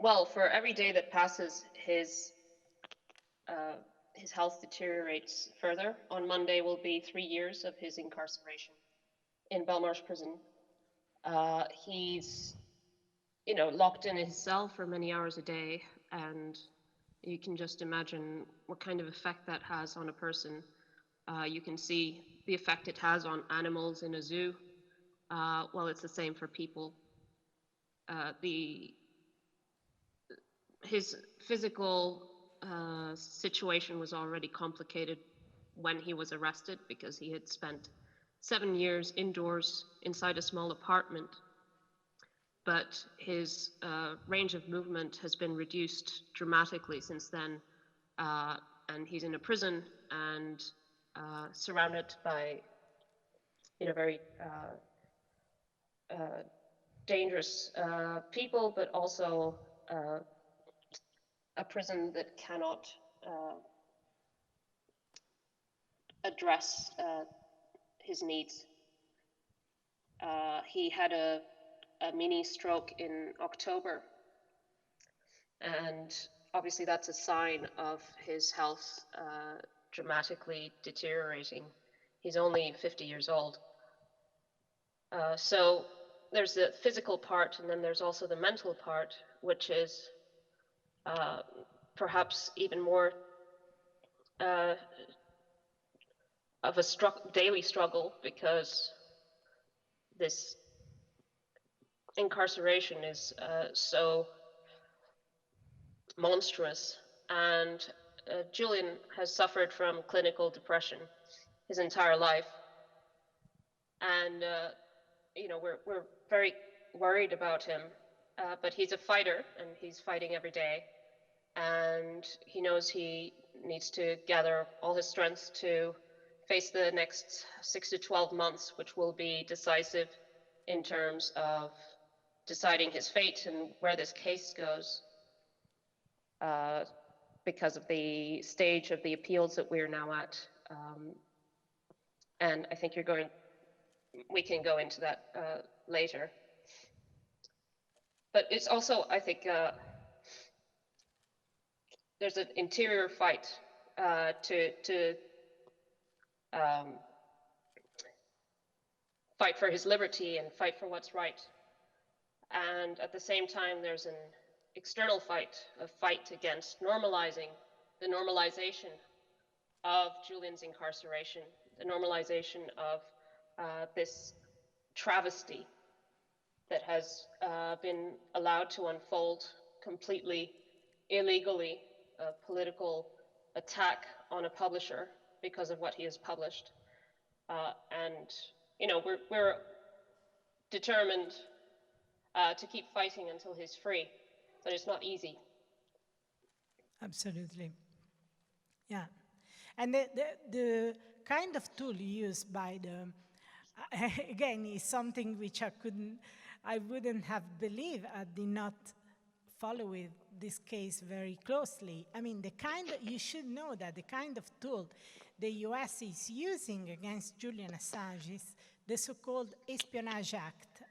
Well, for every day that passes, his health deteriorates further. On Monday will be 3 years of his incarceration in Belmarsh prison. He's, locked in his cell for many hours a day, and you can just imagine what kind of effect that has on a person. You can see the effect it has on animals in a zoo. Well, it's the same for people. His physical situation was already complicated when he was arrested because he had spent 7 years indoors inside a small apartment. But his range of movement has been reduced dramatically since then, and he's in a prison and surrounded by, very dangerous people, but also a prison that cannot address his needs. He had a mini stroke in October, and obviously that's a sign of his health dramatically deteriorating. He's only 50 years old. So there's the physical part, and then there's also the mental part, which is perhaps even more of a daily struggle, because this incarceration is so monstrous. And Julian has suffered from clinical depression his entire life. And, we're very worried about him, but he's a fighter and he's fighting every day. And he knows he needs to gather all his strength to face the next 6 to 12 months, which will be decisive in terms of deciding his fate and where this case goes, because of the stage of the appeals that we're now at. And I think we can go into that later. But it's also, I think, there's an interior fight to fight for his liberty and fight for what's right. And at the same time, there's an external fight, a fight against normalizing the normalization of Julian's incarceration, the normalization of this travesty that has been allowed to unfold completely illegally, a political attack on a publisher because of what he has published. And, we're determined to keep fighting until he's free, but it's not easy. Absolutely. Yeah. And the kind of tool used by the, again, is something which I wouldn't have believed. I did not follow this case very closely. I mean, you should know that the kind of tool the US is using against Julian Assange is the so-called Espionage Act,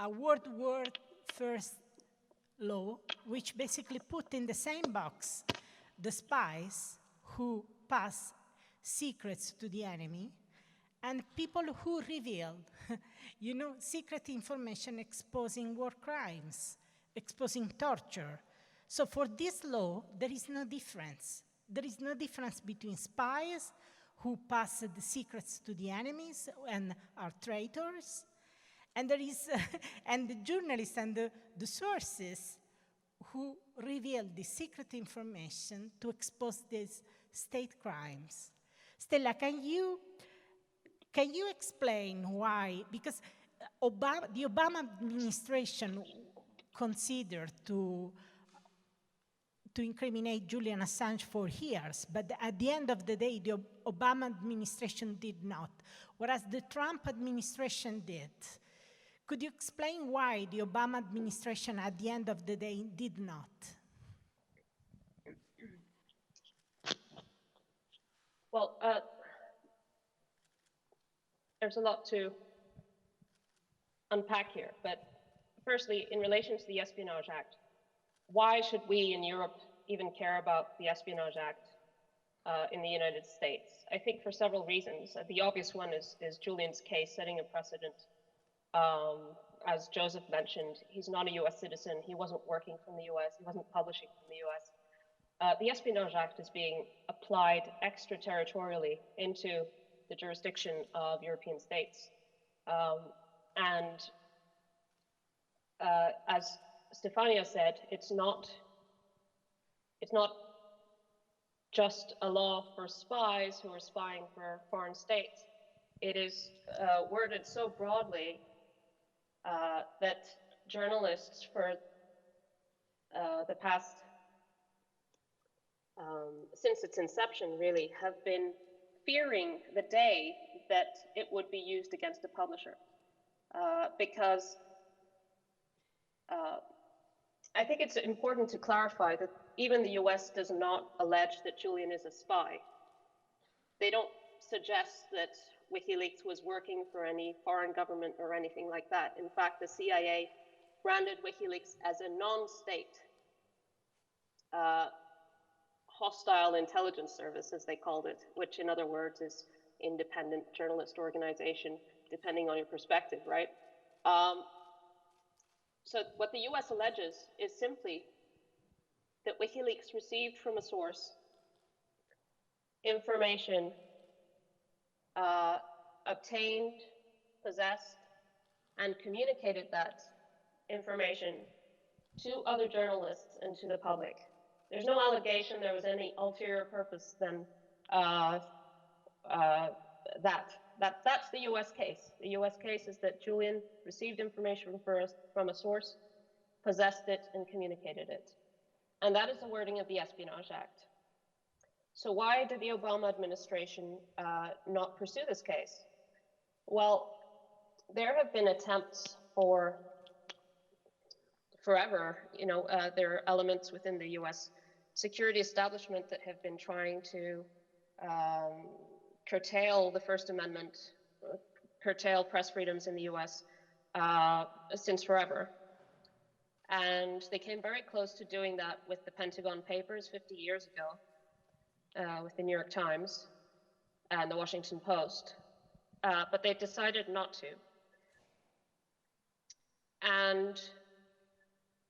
a World War I law, which basically put in the same box the spies who pass secrets to the enemy and people who revealed, secret information exposing war crimes, exposing torture. So for this law, there is no difference. There is no difference between spies who pass the secrets to the enemies and are traitors, and there is and the journalists and the sources who reveal the secret information to expose these state crimes. Stella, can you explain why? Because the Obama administration considered to incriminate Julian Assange for years, but at the end of the day, the Obama administration did not, whereas the Trump administration did. Could you explain why the Obama administration at the end of the day did not? Well, there's a lot to unpack here, but firstly, in relation to the Espionage Act, why should we in Europe even care about the Espionage Act in the United States? I think for several reasons. The obvious one is Julian's case setting a precedent. As Joseph mentioned, he's not a US citizen. He wasn't working from the US. He wasn't publishing from the US. The Espionage Act is being applied extraterritorially into the jurisdiction of European states. And as Stefania said, it's not just a law for spies who are spying for foreign states. It is worded so broadly that journalists for the past, since its inception really, have been fearing the day that it would be used against a publisher. Because I think it's important to clarify that even the US does not allege that Julian is a spy. They don't suggest that WikiLeaks was working for any foreign government or anything like that. In fact, the CIA branded WikiLeaks as a non-state hostile intelligence service, as they called it, which in other words is independent journalist organization, depending on your perspective, right? So what the US alleges is simply that WikiLeaks received from a source information obtained, possessed, and communicated that information to other journalists and to the public. There's no allegation there was any ulterior purpose than that. That's the US case. The US case is that Julian received information from a source, possessed it, and communicated it. And that is the wording of the Espionage Act. So why did the Obama administration not pursue this case? Well, there have been attempts for forever. There are elements within the US security establishment that have been trying to curtail the First Amendment, curtail press freedoms in the US since forever. And they came very close to doing that with the Pentagon Papers 50 years ago, with the New York Times and the Washington Post. But they decided not to. And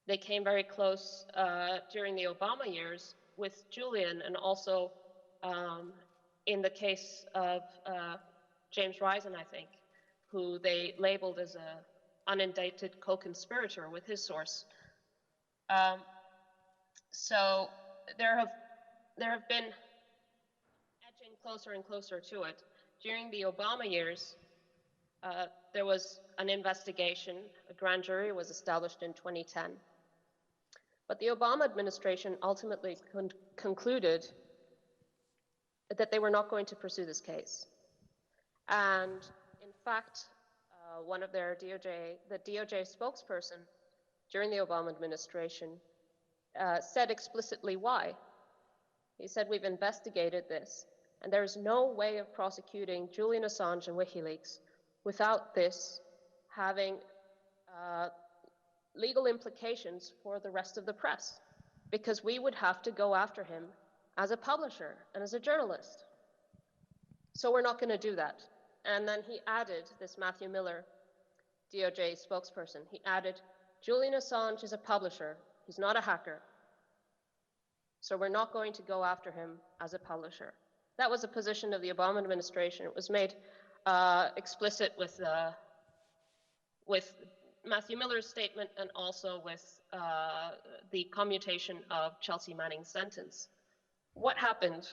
they came very close during the Obama years with Julian, and also in the case of James Risen, I think, who they labeled as an unindicted co-conspirator with his source. So there have been edging closer and closer to it. During the Obama years, there was an investigation. A grand jury was established in 2010. But the Obama administration ultimately concluded that they were not going to pursue this case. And in fact, one of their the DOJ spokesperson during the Obama administration said explicitly why. He said, "We've investigated this, and there is no way of prosecuting Julian Assange and WikiLeaks without this having legal implications for the rest of the press, because we would have to go after him as a publisher and as a journalist. So we're not going to do that." And then he added, this Matthew Miller, DOJ spokesperson, he added, "Julian Assange is a publisher. He's not a hacker. So we're not going to go after him as a publisher." That was the position of the Obama administration. It was made explicit with Matthew Miller's statement, and also with the commutation of Chelsea Manning's sentence. What happened?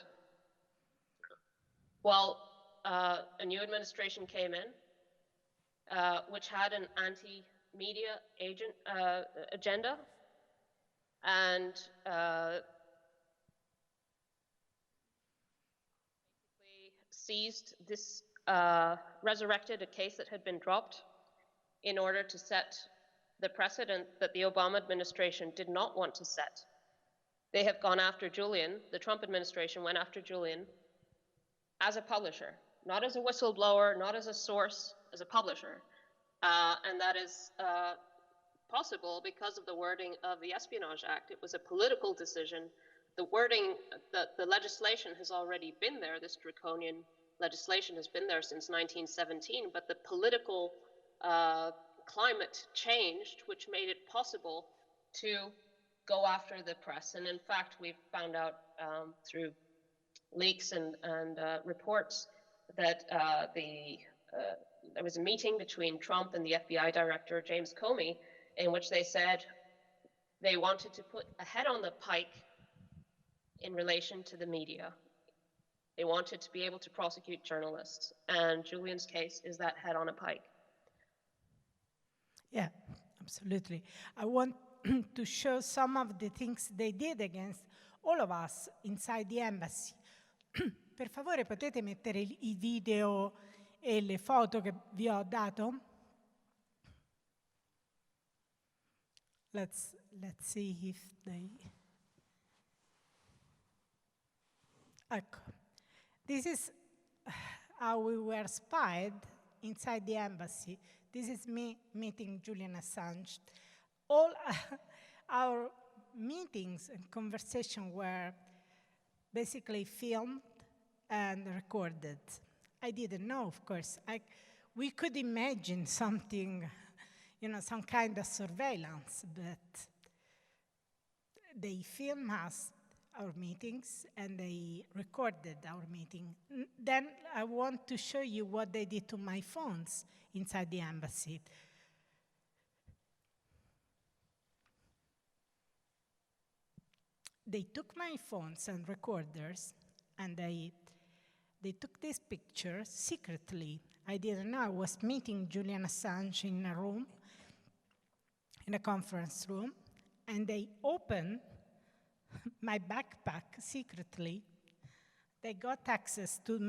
Well, a new administration came in, which had an anti-media agenda, and basically seized this, resurrected a case that had been dropped in order to set the precedent that the Obama administration did not want to set. They have gone after Julian. The Trump administration went after Julian as a publisher, not as a whistleblower, not as a source, as a publisher. And that is possible because of the wording of the Espionage Act. It was a political decision. The wording, the legislation has already been there. This draconian legislation has been there since 1917, but the political climate changed, which made it possible to go after the press. And in fact, we've found out through leaks and reports that there was a meeting between Trump and the FBI director, James Comey, in which they said they wanted to put a head on the pike in relation to the media. They wanted to be able to prosecute journalists, and Julian's case is that head on a pike. Yeah, absolutely. I want to show some of the things they did against all of us inside the embassy. Per favore, potete mettere i video e le foto che vi ho dato? Let's see if they... Ecco. This is how we were spied inside the embassy. This is me meeting Julian Assange. All our meetings and conversations were basically filmed and recorded. I didn't know, of course. We could imagine something, some kind of surveillance, but they filmed us, our meetings, and they recorded our meeting. Then I want to show you what they did to my phones inside the embassy. They took my phones and recorders, and they took this picture secretly. I didn't know. I was meeting Julian Assange in a room, in a conference room, and they opened my backpack secretly. They got access to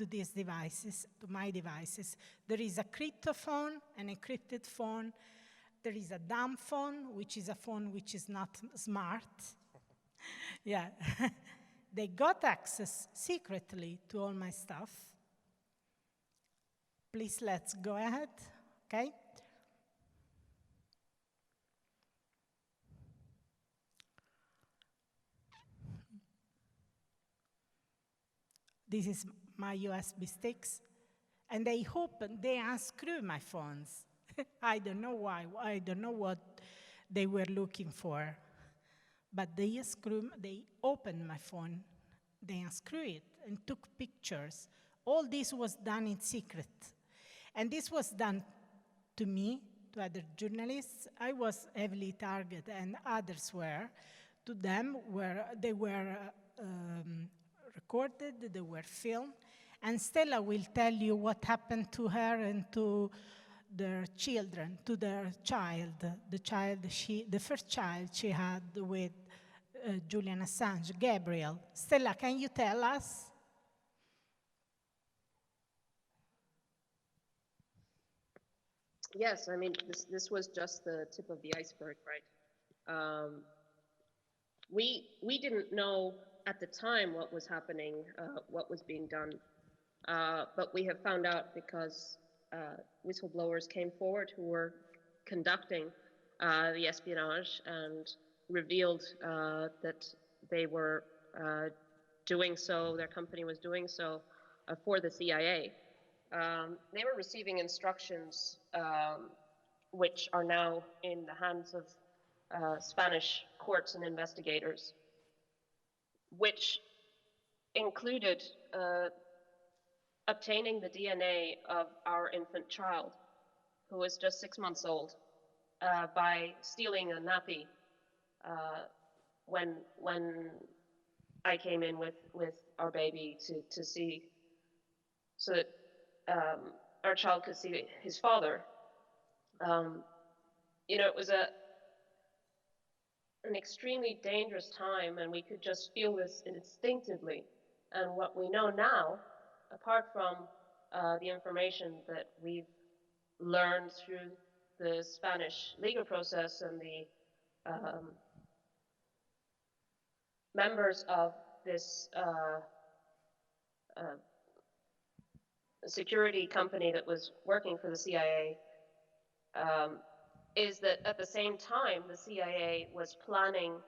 these devices, to my devices. There is a cryptophone, an encrypted phone. There is a dumb phone, which is a phone which is not smart. Yeah. They got access secretly to all my stuff. Please, let's go ahead, okay? This is my USB sticks. And they unscrew my phones. I don't know why. I don't know what they were looking for. But they opened my phone, they unscrewed it and took pictures. All this was done in secret. And this was done to me, to other journalists. I was heavily targeted, and others were. To them, they were recorded, they were filmed. And Stella will tell you what happened to her and to their children, to their child, the first child she had with Julian Assange, Gabriel. Stella, can you tell us? Yes, I mean, this was just the tip of the iceberg, right? We didn't know at the time what was happening, what was being done, but we have found out because whistleblowers came forward who were conducting the espionage and revealed that they were doing so, their company was doing so for the CIA. They were receiving instructions which are now in the hands of Spanish courts and investigators, which included obtaining the DNA of our infant child, who was just 6 months old, by stealing a nappy when I came in with our baby to see, so that our child could see his father. It was an extremely dangerous time, and we could just feel this instinctively. And what we know now, apart from the information that we've learned through the Spanish legal process and the members of this security company that was working for the CIA, is that at the same time, the CIA was planning,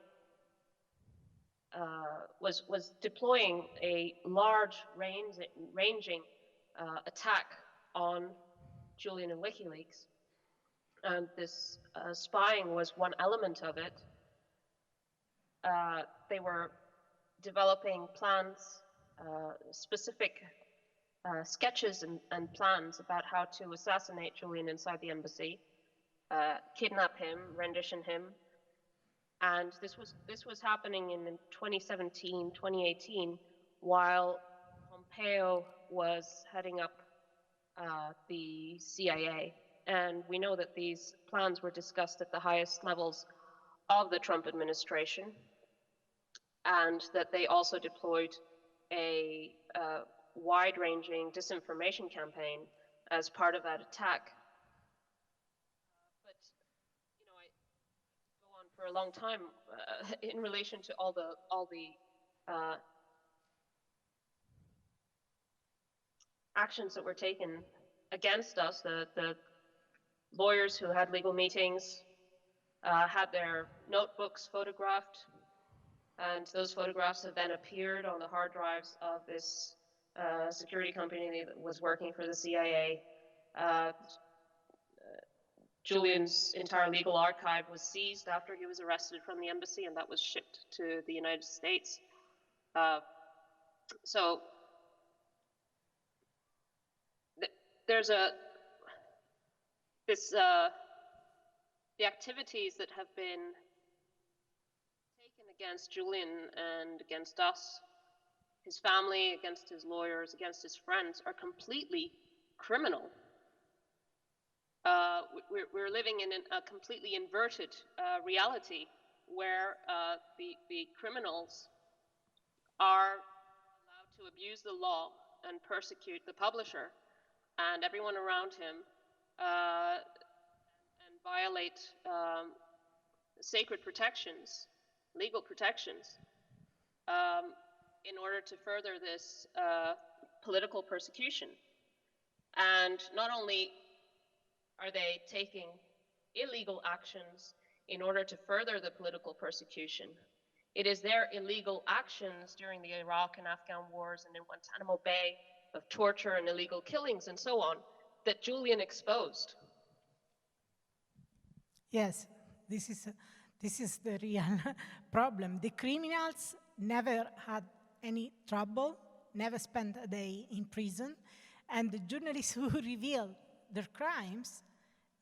was deploying a large ranging attack on Julian and WikiLeaks. And this spying was one element of it. They were developing plans, specific sketches and plans about how to assassinate Julian inside the embassy, kidnap him, rendition him. And this was happening in 2017, 2018, while Pompeo was heading up the CIA. And we know that these plans were discussed at the highest levels of the Trump administration, and that they also deployed a wide-ranging disinformation campaign as part of that attack. But I go on for a long time in relation to all the actions that were taken against us. The lawyers who had legal meetings had their notebooks photographed, and those photographs have then appeared on the hard drives of this security company that was working for the CIA. Julian's entire legal archive was seized after he was arrested from the embassy, and that was shipped to the United States. So there's the activities that have been taken against Julian and against us, his family, against his lawyers, against his friends, are completely criminal. We're living in a completely inverted reality where the criminals are allowed to abuse the law and persecute the publisher and everyone around him, and violate sacred protections, legal protections, in order to further this political persecution. And not only are they taking illegal actions in order to further the political persecution, it is their illegal actions during the Iraq and Afghan wars and in Guantanamo Bay of torture and illegal killings and so on that Julian exposed. Yes, this is the real problem. The criminals never had any trouble, never spent a day in prison, and the journalists who reveal their crimes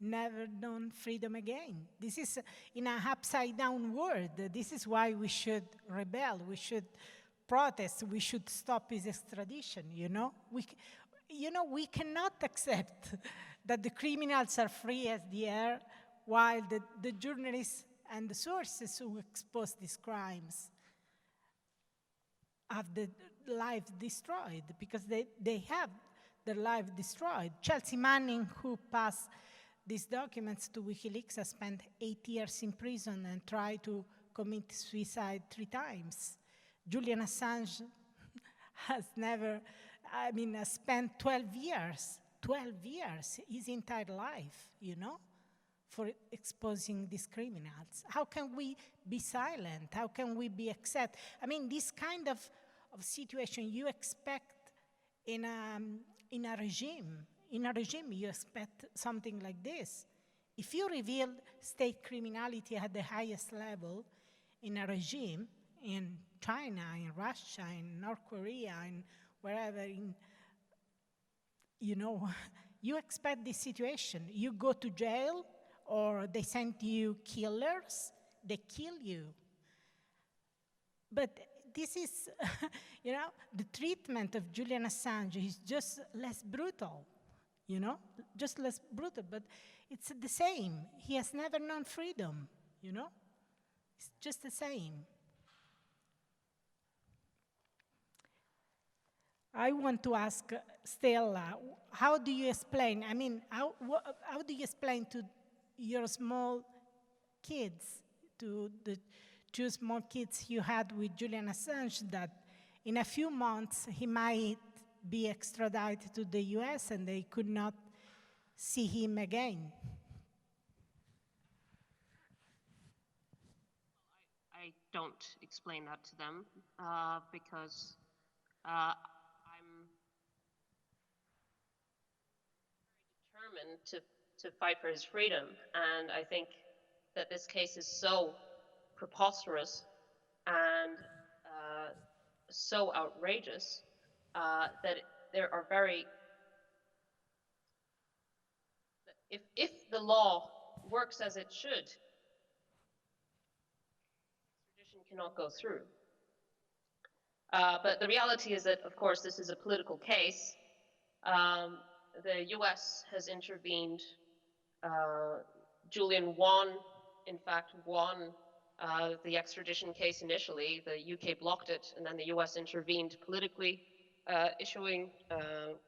never known freedom again. This is in an upside-down world. This is why we should rebel. We should protest. We should stop his extradition. We cannot accept that the criminals are free as the air, while the journalists and the sources who expose these crimes have their life destroyed, because they have their life destroyed. Chelsea Manning, who passed these documents to WikiLeaks, has spent 8 years in prison and tried to commit suicide 3 times. Julian Assange has spent 12 years, his entire life, for exposing these criminals. How can we be silent? How can we be accept? This kind of situation you expect in a regime. In a regime, you expect something like this. If you reveal state criminality at the highest level in a regime, in China, in Russia, in North Korea, in wherever, you expect this situation. You go to jail, or they send you killers, they kill you. But this is, the treatment of Julian Assange is just less brutal, just less brutal, but it's the same. He has never known freedom, It's just the same. I want to ask Stella, how do you explain, how do you explain to your small kids, to the 2 small kids you had with Julian Assange, that in a few months he might be extradited to the US and they could not see him again? don't explain that to them because I'm determined to fight for his freedom. And I think that this case is so preposterous and so outrageous that there are if the law works as it should, extradition cannot go through. But the reality is that, of course, this is a political case. The US has intervened. Julian in fact, won the extradition case initially. The UK blocked it, and then the US intervened politically, issuing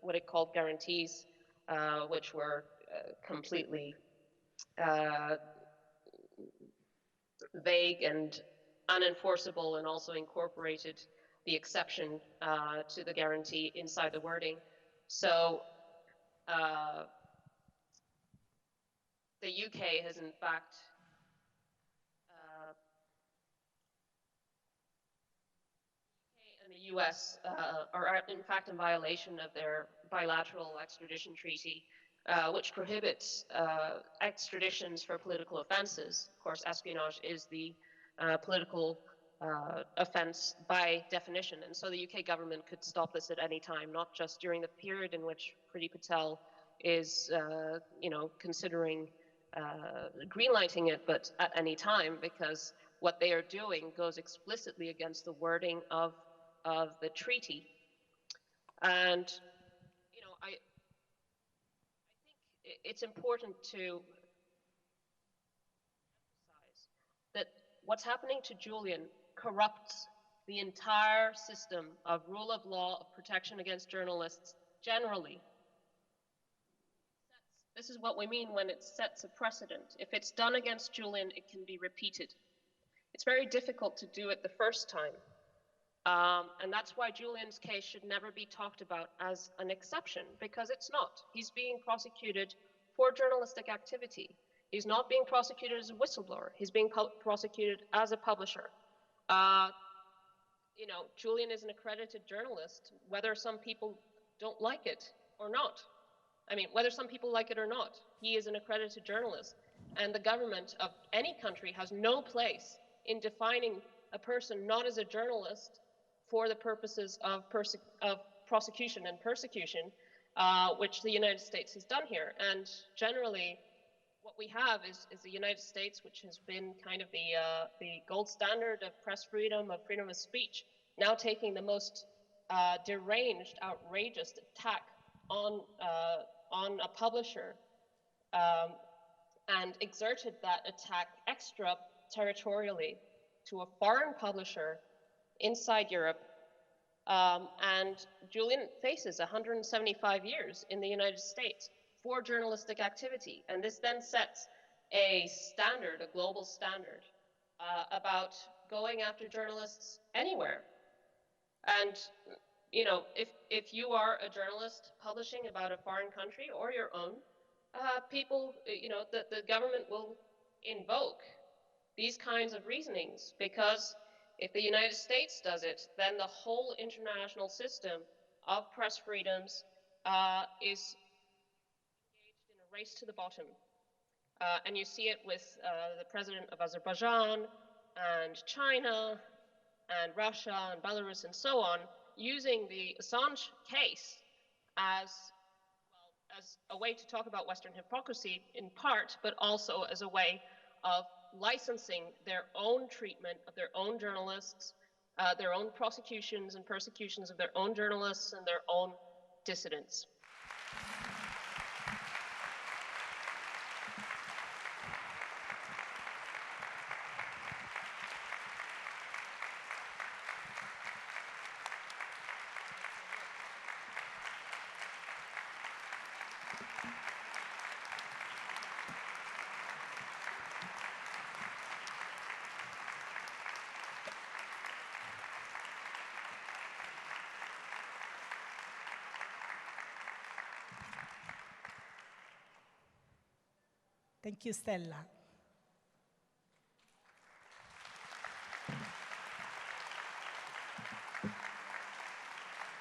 what it called guarantees, which were completely vague and unenforceable, and also incorporated the exception to the guarantee inside the wording. So the UK has in fact and the US are in fact in violation of their bilateral extradition treaty, which prohibits extraditions for political offenses. Of course, espionage is the political offense by definition, and so the UK government could stop this at any time, not just during the period in which Priti Patel is, considering greenlighting it, but at any time, because what they are doing goes explicitly against the wording of the treaty. And I think it's important to emphasize that what's happening to Julian corrupts the entire system of rule of law, of protection against journalists generally. This is what we mean when it sets a precedent. If it's done against Julian, it can be repeated. It's very difficult to do it the first time. And that's why Julian's case should never be talked about as an exception, because it's not. He's being prosecuted for journalistic activity. He's not being prosecuted as a whistleblower. He's being prosecuted as a publisher. Julian is an accredited journalist, whether some people don't like it or not. I mean, whether some people like it or not, he is an accredited journalist. And the government of any country has no place in defining a person not as a journalist for the purposes of prosecution and persecution, which the United States has done here. And generally, what we have is the United States, which has been kind of the gold standard of press freedom, of freedom of speech, now taking the most deranged, outrageous attack on a publisher, and exerted that attack extraterritorially to a foreign publisher inside Europe. And Julian faces 175 years in the United States for journalistic activity. And this then sets a standard, a global standard, about going after journalists anywhere. And if you are a journalist publishing about a foreign country or your own, people, the government will invoke these kinds of reasonings, because if the United States does it, then the whole international system of press freedoms is engaged in a race to the bottom. And you see it with the president of Azerbaijan and China and Russia and Belarus and so on, using the Assange case as a way to talk about Western hypocrisy in part, but also as a way of licensing their own treatment of their own journalists, their own prosecutions and persecutions of their own journalists and their own dissidents. Thank you, Stella.